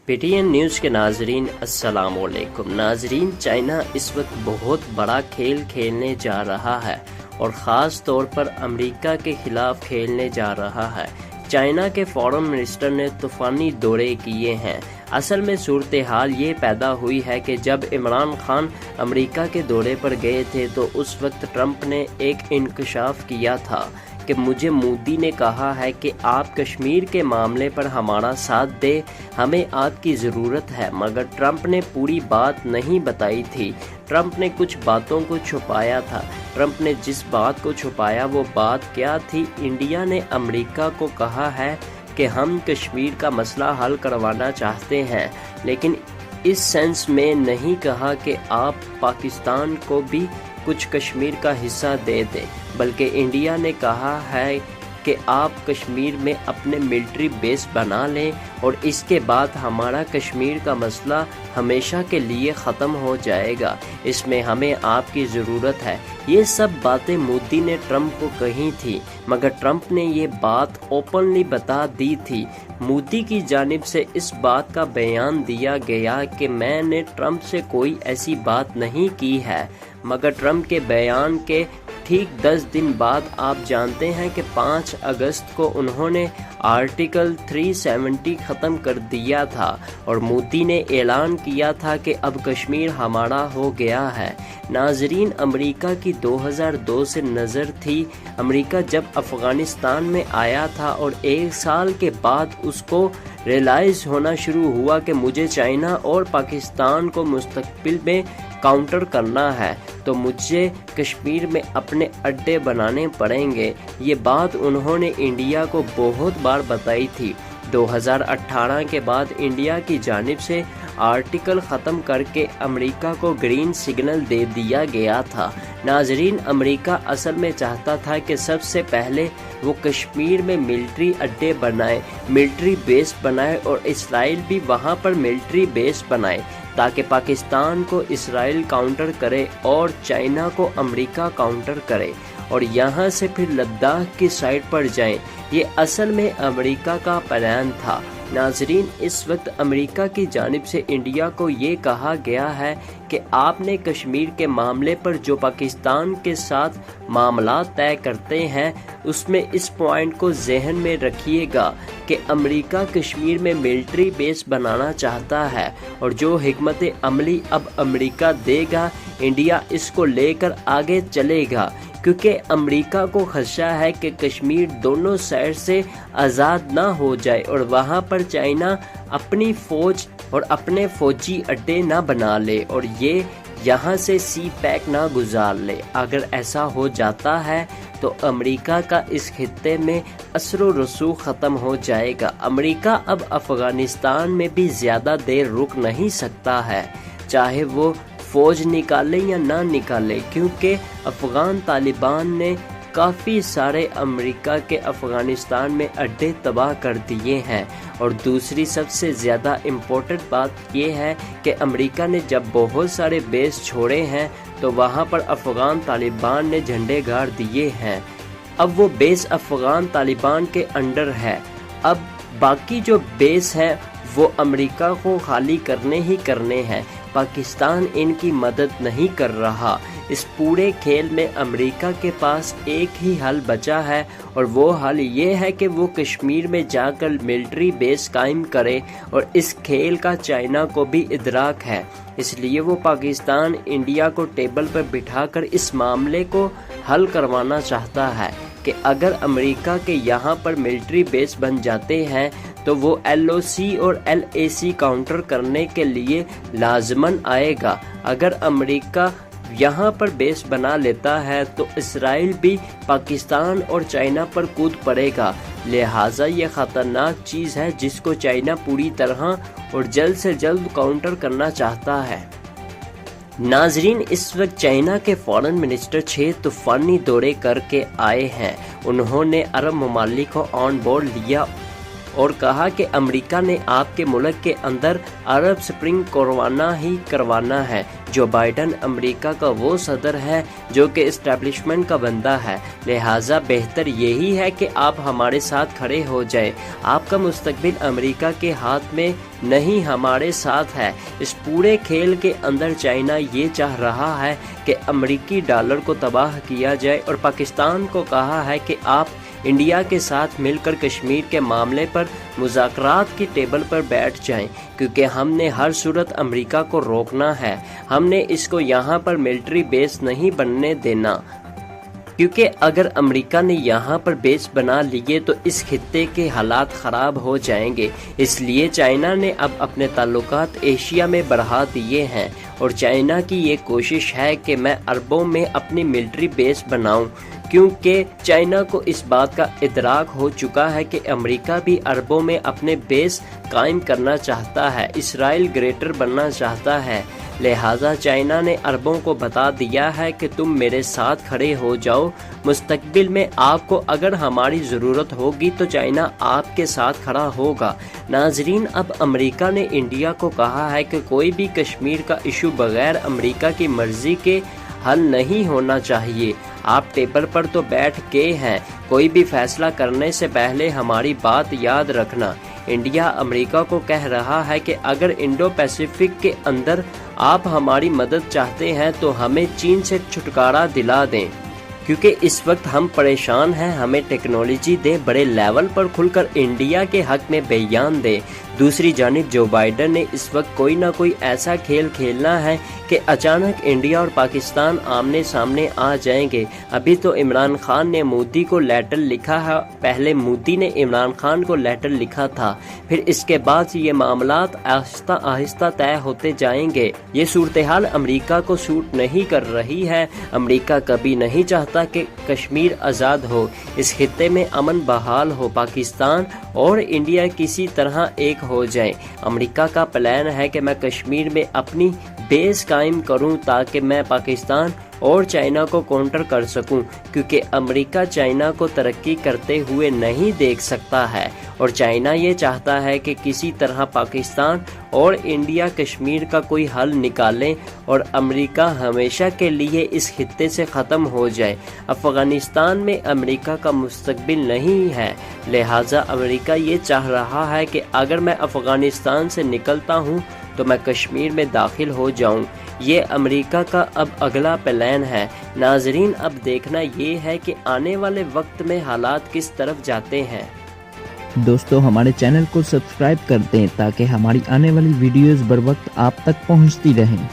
PTN news کے ناظرین السلام علیکم۔ ناظرین، چائنا اس وقت بہت بڑا کھیل کھیلنے جا رہا ہے اور خاص طور پر امریکہ کے خلاف کھیلنے جا رہا ہے۔ چائنا کے فارن منسٹر نے طوفانی دورے کیے ہیں۔ اصل میں صورتحال یہ پیدا ہوئی ہے کہ جب عمران خان امریکہ کے دورے پر گئے تھے تو اس وقت ٹرمپ نے ایک انکشاف کیا تھا کہ مجھے مودی نے کہا ہے کہ آپ کشمیر کے معاملے پر ہمارا ساتھ دیں، ہمیں آپ کی ضرورت ہے، مگر ٹرمپ نے پوری بات نہیں بتائی تھی۔ ٹرمپ نے کچھ باتوں کو چھپایا تھا۔ ٹرمپ نے جس بات کو چھپایا وہ بات کیا تھی؟ انڈیا نے امریکہ کو کہا ہے کہ ہم کشمیر کا مسئلہ حل کروانا چاہتے ہیں، لیکن اس سینس میں نہیں کہا کہ آپ پاکستان کو بھی کچھ کشمیر کا حصہ دے دیں، بلکہ انڈیا نے کہا ہے کہ آپ کشمیر میں اپنے ملٹری بیس بنا لیں اور اس کے بعد ہمارا کشمیر کا مسئلہ ہمیشہ کے لیے ختم ہو جائے گا، اس میں ہمیں آپ کی ضرورت ہے۔ یہ سب باتیں مودی نے ٹرمپ کو کہی تھی، مگر ٹرمپ نے یہ بات اوپنلی بتا دی تھی۔ مودی کی جانب سے اس بات کا بیان دیا گیا کہ میں نے ٹرمپ سے کوئی ایسی بات نہیں کی ہے، مگر ٹرمپ کے بیان کے ٹھیک 10 دن بعد آپ جانتے ہیں کہ 5 اگست کو انہوں نے آرٹیکل 370 ختم کر دیا تھا اور مودی نے اعلان کیا تھا کہ اب کشمیر ہمارا ہو گیا ہے۔ ناظرین، امریکہ کی 2002 سے نظر تھی۔ امریکہ جب افغانستان میں آیا تھا اور 1 سال کے بعد اس کو ریلائز ہونا شروع ہوا کہ مجھے چائنا اور پاکستان کو مستقبل میں کاؤنٹر کرنا ہے تو مجھے کشمیر میں اپنے اڈے بنانے پڑیں گے۔ یہ بات انہوں نے انڈیا کو بہت بار بتائی تھی۔ 2018 کے بعد انڈیا کی جانب سے آرٹیکل ختم کر کے امریکہ کو گرین سگنل دے دیا گیا تھا۔ ناظرین، امریکہ اصل میں چاہتا تھا کہ سب سے پہلے وہ کشمیر میں ملٹری اڈے بنائے، ملٹری بیس بنائے اور اسرائیل بھی وہاں پر ملٹری بیس بنائے تاکہ پاکستان کو اسرائیل کاؤنٹر کرے اور چائنا کو امریکہ کاؤنٹر کرے اور یہاں سے پھر لداخ کی سائڈ پر جائیں۔ یہ اصل میں امریکہ کا پلان تھا۔ ناظرین، اس وقت امریکہ کی جانب سے انڈیا کو یہ کہا گیا ہے کہ آپ نے کشمیر کے معاملے پر جو پاکستان کے ساتھ معاملات طے کرتے ہیں اس میں اس پوائنٹ کو ذہن میں رکھیے گا کہ امریکہ کشمیر میں ملٹری بیس بنانا چاہتا ہے اور جو حکمت عملی اب امریکہ دے گا انڈیا اس کو لے کر آگے چلے گا، کیونکہ امریکہ کو خدشہ ہے کہ کشمیر دونوں سائڈ سے آزاد نہ ہو جائے اور وہاں پر چائنا اپنی فوج اور اپنے فوجی اڈے نہ بنا لے اور یہ یہاں سے سی پیک نہ گزار لے۔ اگر ایسا ہو جاتا ہے تو امریکہ کا اس خطے میں اثر و رسوخ ختم ہو جائے گا۔ امریکہ اب افغانستان میں بھی زیادہ دیر رک نہیں سکتا ہے، چاہے وہ فوج نکالے یا نہ نکالے، کیونکہ افغان طالبان نے کافی سارے امریکہ کے افغانستان میں اڈے تباہ کر دیے ہیں۔ اور دوسری سب سے زیادہ امپورٹنٹ بات یہ ہے کہ امریکہ نے جب بہت سارے بیس چھوڑے ہیں تو وہاں پر افغان طالبان نے جھنڈے گاڑ دیے ہیں۔ اب وہ بیس افغان طالبان کے انڈر ہے۔ اب باقی جو بیس ہیں وہ امریکہ کو خالی کرنے ہی کرنے ہیں۔ پاکستان ان کی مدد نہیں کر رہا۔ اس پورے کھیل میں امریکہ کے پاس ایک ہی حل بچا ہے اور وہ حل یہ ہے کہ وہ کشمیر میں جا کر ملٹری بیس قائم کرے اور اس کھیل کا چائنا کو بھی ادراک ہے، اس لیے وہ پاکستان انڈیا کو ٹیبل پر بٹھا کر اس معاملے کو حل کروانا چاہتا ہے کہ اگر امریکہ کے یہاں پر ملٹری بیس بن جاتے ہیں تو وہ LOC اور LAC کاؤنٹر کرنے کے لیے لازماً آئے گا۔ اگر امریکہ یہاں پر بیس بنا لیتا ہے تو اسرائیل بھی پاکستان اور چائنا پر کود پڑے گا، لہٰذا یہ خطرناک چیز ہے جس کو چائنا پوری طرح اور جلد سے جلد کاؤنٹر کرنا چاہتا ہے۔ ناظرین، اس وقت چائنا کے فارن منسٹر 6 طوفانی دورے کر کے آئے ہیں۔ انہوں نے عرب ممالک کو آن بورڈ لیا اور کہا کہ امریکہ نے آپ کے ملک کے اندر عرب سپرنگ کروانا ہے۔ جو بائیڈن امریکہ کا وہ صدر ہے جو کہ اسٹیبلشمنٹ کا بندہ ہے، لہٰذا بہتر یہی ہے کہ آپ ہمارے ساتھ کھڑے ہو جائیں۔ آپ کا مستقبل امریکہ کے ہاتھ میں نہیں، ہمارے ساتھ ہے۔ اس پورے کھیل کے اندر چائنا یہ چاہ رہا ہے کہ امریکی ڈالر کو تباہ کیا جائے، اور پاکستان کو کہا ہے کہ آپ انڈیا کے ساتھ مل کر کشمیر کے معاملے پر مذاکرات کی ٹیبل پر بیٹھ جائیں، کیونکہ ہم نے ہر صورت امریکہ کو روکنا ہے۔ ہم نے اس کو یہاں پر ملٹری بیس نہیں بننے دینا، کیونکہ اگر امریکہ نے یہاں پر بیس بنا لیے تو اس خطے کے حالات خراب ہو جائیں گے۔ اس لیے چائنا نے اب اپنے تعلقات ایشیا میں بڑھا دیے ہیں، اور چائنا کی یہ کوشش ہے کہ میں عربوں میں اپنی ملٹری بیس بناؤں، کیونکہ چائنا کو اس بات کا ادراک ہو چکا ہے کہ امریکہ بھی عربوں میں اپنے بیس قائم کرنا چاہتا ہے، اسرائیل گریٹر بننا چاہتا ہے۔ لہٰذا چائنا نے عربوں کو بتا دیا ہے کہ تم میرے ساتھ کھڑے ہو جاؤ، مستقبل میں آپ کو اگر ہماری ضرورت ہوگی تو چائنا آپ کے ساتھ کھڑا ہوگا۔ ناظرین، اب امریکہ نے انڈیا کو کہا ہے کہ کوئی بھی کشمیر کا ایشو بغیر امریکہ کی مرضی کے حل نہیں ہونا چاہیے۔ آپ ٹیبل پر تو بیٹھ گئے ہیں، کوئی بھی فیصلہ کرنے سے پہلے ہماری بات یاد رکھنا۔ انڈیا امریکہ کو کہہ رہا ہے کہ اگر انڈو پیسیفک کے اندر آپ ہماری مدد چاہتے ہیں تو ہمیں چین سے چھٹکارا دلا دیں، کیونکہ اس وقت ہم پریشان ہیں، ہمیں ٹیکنالوجی دیں، بڑے لیول پر کھل کر انڈیا کے حق میں بیان دیں۔ دوسری جانب جو بائیڈن نے اس وقت کوئی نہ کوئی ایسا کھیل کھیلنا ہے کہ اچانک انڈیا اور پاکستان آمنے سامنے آ جائیں گے۔ ابھی تو عمران خان نے مودی کو لیٹر لکھا ہے، پہلے مودی نے عمران خان کو لیٹر لکھا تھا، پھر اس کے بعد یہ معاملات آہستہ آہستہ طے ہوتے جائیں گے۔ یہ صورتحال امریکہ کو سوٹ نہیں کر رہی ہے۔ امریکہ کبھی نہیں چاہتا کہ کشمیر آزاد ہو، اس خطے میں امن بحال ہو، پاکستان اور انڈیا کسی طرح ایک ہو جائیں۔ امریکہ کا پلان ہے کہ میں کشمیر میں اپنی بیس قائم کروں تاکہ میں پاکستان اور چائنا کو کاؤنٹر کر سکوں، کیونکہ امریکہ چائنا کو ترقی کرتے ہوئے نہیں دیکھ سکتا ہے، اور چائنا یہ چاہتا ہے کہ کسی طرح پاکستان اور انڈیا کشمیر کا کوئی حل نکالیں اور امریکہ ہمیشہ کے لیے اس خطے سے ختم ہو جائے۔ افغانستان میں امریکہ کا مستقبل نہیں ہے، لہٰذا امریکہ یہ چاہ رہا ہے کہ اگر میں افغانستان سے نکلتا ہوں تو میں کشمیر میں داخل ہو جاؤں۔ یہ امریکہ کا اب اگلا پلان ہے۔ ناظرین، اب دیکھنا یہ ہے کہ آنے والے وقت میں حالات کس طرف جاتے ہیں۔ دوستو، ہمارے چینل کو سبسکرائب کر دیں تاکہ ہماری آنے والی ویڈیوز بر وقت آپ تک پہنچتی رہیں۔